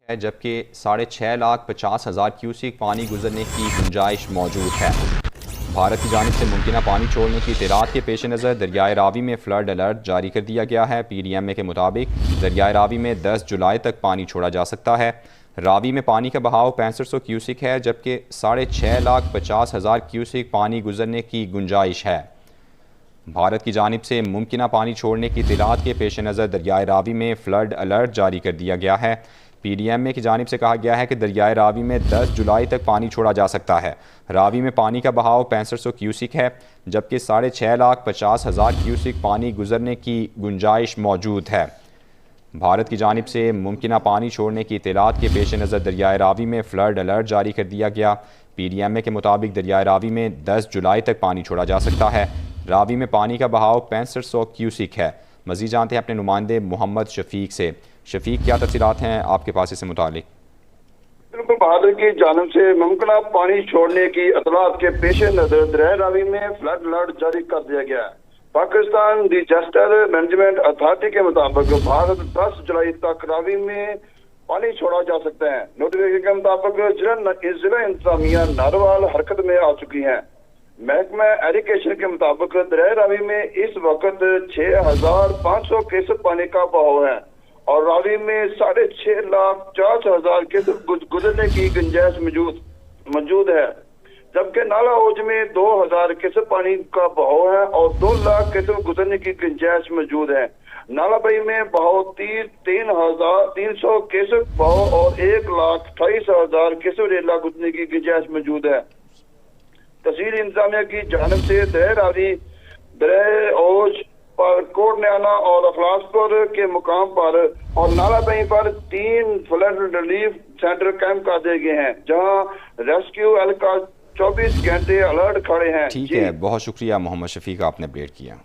है, जबकि 6,50,000 क्यूसिक पानी गुजरने की गुंजाइश मौजूद है। भारत की जानिब से मुमकिन पानी छोड़ने की इत्तलात के पेश नज़र दरियाए रावी में फ्लड अलर्ट जारी कर दिया गया है। PDMA के मुताबिक दरियाए रावी में 10 जुलाई तक पानी छोड़ा जा सकता है। रावी में पानी का बहाव 6500 क्यूसिक है, जबकि 6,50,000 क्यूसिक पानी गुजरने की गुंजाइश है। भारत की जानिब से मुमकिन पानी छोड़ने की इत्तलात के पेश नज़र दरियाए रावी में फ्लड अलर्ट जारी कर दिया गया है। PDMA की जानिब से कहा गया है कि दरियाए रावी में 10 जुलाई तक पानी छोड़ा जा सकता है। रावी में पानी का बहाव 6500 क्यूसिक है, जबकि 6,50,000 क्यूसिक पानी गुजरने की गुंजाइश मौजूद है। भारत की जानिब से मुमकिन पानी छोड़ने की इत्तलात के पेश नज़र दरियाए रावी में फ्लड अलर्ट जारी कर दिया गया। PDMA के मुताबिक दरियाए रावी में 10 जुलाई तक पानी छोड़ा जा सकता है। रावी में पानी का बहाव 6500 क्यूसिक है। मज़ीद जानते हैं अपने नुमाइंदे मोहम्मद शफीक से। शफीक, क्या तफसीलात हैं आपके पास इससे मुतालिक? बिल्कुल, भारत की जानिब से मुमकिन पानी छोड़ने की इत्तलात के पेश नजर दरियाए रावी में फ्लड अलर्ट जारी कर दिया गया है। पाकिस्तान डिजास्टर मैनेजमेंट अथॉरिटी के मुताबिक भारत 10 जुलाई तक रावी में पानी छोड़ा जा सकता है। नोटिफिकेशन के मुताबिक जिला इंतजामिया नारवाल हरकत में आ चुकी है। महकमा एजुकेशन के मुताबिक दरियाए रावी में इस वक्त 6,500 क्यूसेक पानी का बहाव है और रावी में 6,50,000 क्यूसेक गुजरने की गुंजाइश मौजूद है, जबकि नाला ओज में 2,000 क्यूसेक पानी का बहाव है और 2 लाख क्यूसेक गुजरने की गुंजाइश मौजूद है। नालाबई में बहाव 3,300 क्यूसेक बहाव और 1,28,000 क्यूसेक रेला गुजरने की गुंजाइश मौजूद है। तहसील इंतजामिया की जानिब से दरियाए रावी, दरियाए ओज पर कोट न्याना और अखलासपुर के मुकाम पर और नालाबई पर 3 फ्लड रिलीफ सेंटर कैंप कर दिए गए हैं, जहां रेस्क्यू एहलकार 24 घंटे अलर्ट खड़े हैं। ठीक है, बहुत शुक्रिया मोहम्मद शफीक, आपने अपडेट किया।